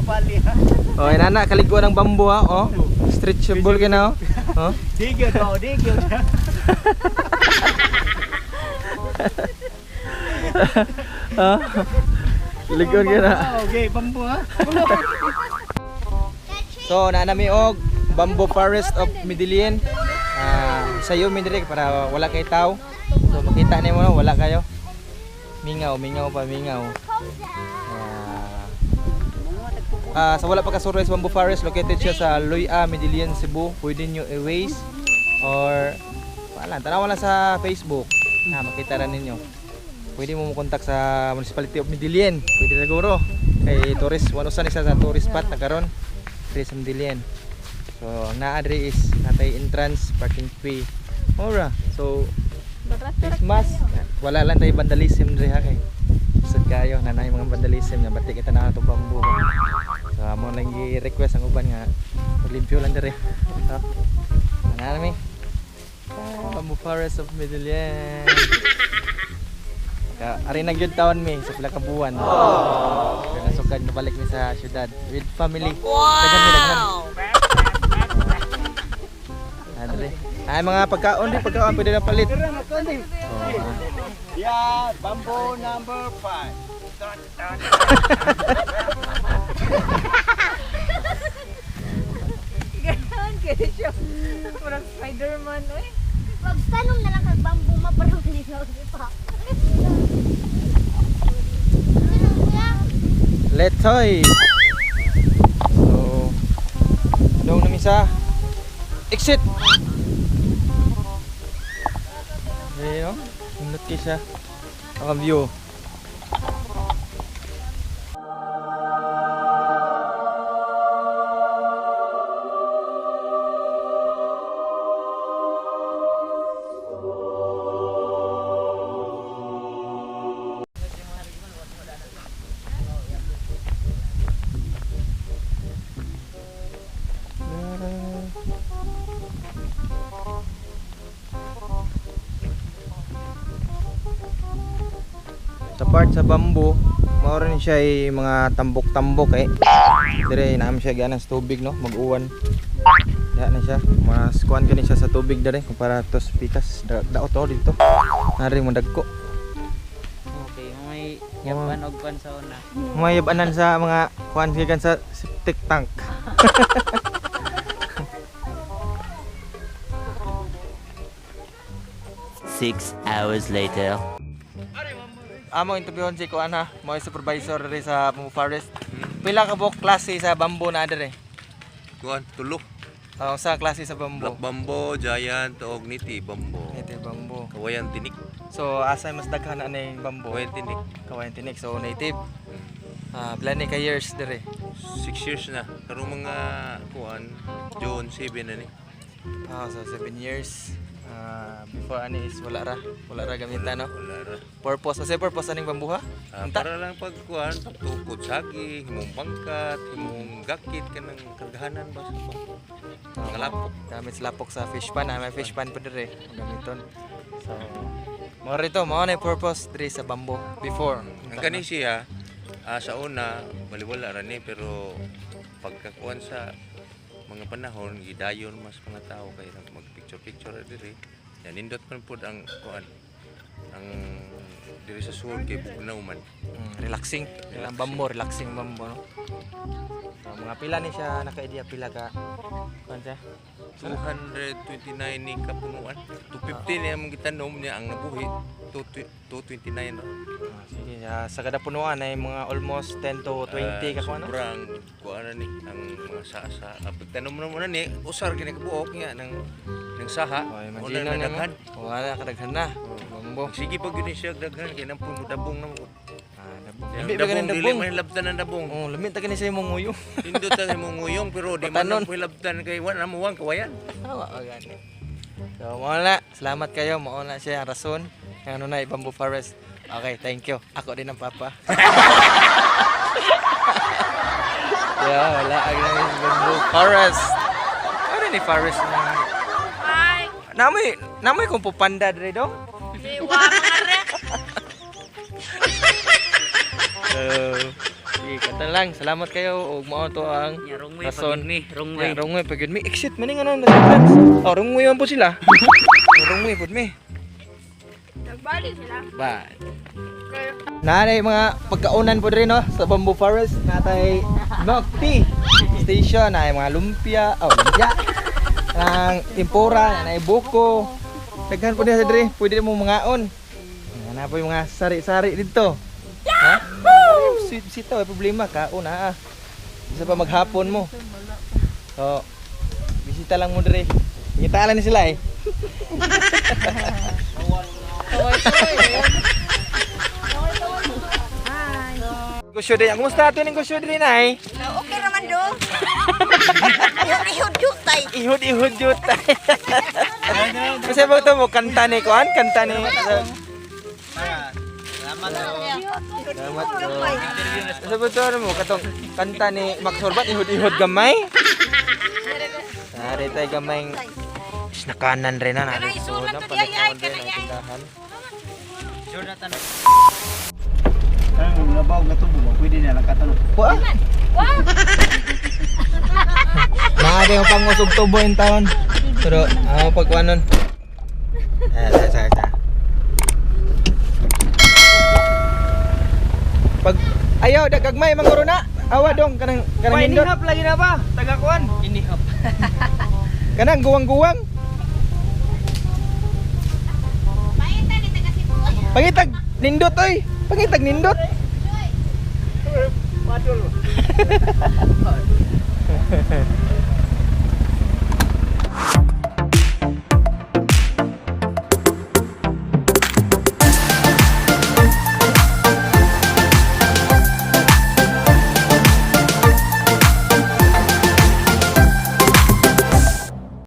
mabali ha. Oh, inana kaliguan ng bambu ha. Oh. Stretchable ka na oh. Oh. Digyo daw, digyo. Ha? Liguan ka na. Okay, bambu ha. So, naanami og Bamboo Forest of Medellin. Sayo mi dire para wala kay tao. So makita nimo no, wala kayo. Mingaw pa. Sa wala pa kasurvey sa Bamboo Forest, located siya sa Loya, Medellin, Cebu. Pwede nyo i-waze or wala, tanawan lang sa Facebook. Makita rin ninyo. Pwede mo kontak sa Municipality of Medellin. Pwede siguro. Kay tourist, wanusan isa sa tourist spot na karon. Diri sa Medellin. So, ang naa-diri is natay entrance, parking fee. Ora. So, Christmas, wala lang tayo vandalism diri ha kay. Usad kayo nanay mga vandalism nga batik kita na ato bambu. So, amo lang gi-request ang uban nga maglimpyo lang diri. So, ana mi. Bamboo Forest of Medellin. Ari na gyud taon mi sa pila ka buwan. Kaya nasugad na balik mi sa syudad with family. Wow! Ay mga pagkaon pwede na palit. Yeah, bamboo number 5. Ganon, kaya siya. Parang Spider-Man, eh. Wag tanong na lang kag bamboo maparang linaw si pa. Letoy. So, daw namin sa exit. Ayan o, sunod kayo siya. Naka-view. Sa part sa bamboo, mao rin siya ay mga tambok-tambok eh. Dire naam siya ganas tubig no, mag-uwan. Diha na siya, mas kuan gani siya sa tubig dire kumpara tos pitas daot to dito. Nari mo dagko. Okay, may yaban og pan sa una. May yabanan sa mga kuan gikan sa septic tank. 6 hours later. Amo interviewon si kuan ha, mo supervisor diri sa Bamboo Forest. Pila ka buok klase sa bamboo na dire? Kuan tulo. Sa klase sa bamboo. Black bamboo, giant, og niti bamboo. Native bamboo. Kawayan tinik. So asa mas daghan na ning bamboo? Kawayan tinik. Kawayan tinik. So native. Pila ni ka years dire? 6 years na. Karong mga kuan June 7 na ni. So 7 years. Before ani is wala ra gamitan no. Wala ra. Purpose, sa purpose aning bamboo ha? Para lang pagkuan, pagtukod saging, himong pangkat, himong gakit kanang kargahanan ba sa mga lapok. Gamit sa lapok sa fish pan, may fish pan pa dire gamiton. So mo rito mo na purpose dire sa bamboo before. Ang kani siya sa una baliwala ra ni pero pagkakuan sa mga panahon gidayon mas mga tao kay mag picture diri. Yan nindot man pud ang kuan ang diri sa sulod kay bugnaw man. Relaxing. Ang bamboo, relaxing bamboo no. So, mga pila ni siya naka-idea pila ka kuan siya? 229 ni kapunuan. 250 niya mong gitanom niya ang nabuhi. 229 no. Sige, sa kada punuan ay mga almost 10 to 20 ka kuan. Sobrang kuan ni ang mga sasa. Pagtanom mo na ni usar kini kabuok niya ng saha. Imagine na daghan. Wala ka daghan na. Bamboo. Sige pag yun siya daghan kay nang puno dabong na mo. Lambi ba ganin Dili dabong? man labtan ang dabong. Oh, lambi ta kani sa imong nguyong. Indot ta imong nguyong pero di man Patanon. mo labtan kay wala mo wang kawayan. Tawa ka gani. So, mawala. Salamat kayo. Mawala siya ang rason. Yung ano na, Bamboo Forest. Okay, thank you. Ako din ang papa. Yeah, wala. Ang Bamboo Forest. Ano ni Forest na? Hi! Namoy kung pupanda dre dong. Iwa mga re! Sige Sige, kanta lang. Salamat kayo ug mao to ang Ya, wrong way rason. pagid mi, wrong way. Wrong way pagid mi. Exit man nga na friends. Oh, wrong way man po sila. Wrong way pud mi. Nagbalik sila. Ba. Nanay mga pagkaunan po rin no sa Bamboo Forest natay milk tea station ay mga lumpia, lumpia. Ang tempura, nanay buko. Daghan po niya sa diri, pwede mo mangaon. Ana po yung mga sari-sari dito. Ha? Sito ay problema kaon ha. Isa pa maghapon mo. So, bisita lang mo diri. Ngitalan ni sila eh. Negosyo din. Kumusta ito yung negosyo din ay? Okay naman do. Ihud-ihud jutay. Kasi ba ito mo kanta ni Kuan? Kanta ni... Salamat po. Kasi ba ito mo katong kanta ni Max Horvat? Ihud-ihud gamay? Nari tayo gamay. Is nakanan rin na. Nari so na palit naman rin ang tindahan. Kaya nabaw na tubo, pwede na lang katanong. Wah! Maaari yung pangusog tubo yung taon. Pero, pagkuhanon. Sa. Pag, ayaw, dagagmay, manguro na. Awa dong, kanang nindot. Inihap lagi na ba? Tagakuan. Inihap. Kanang guwang-guwang. Pangitag nindot, oy. Pangitag nindot.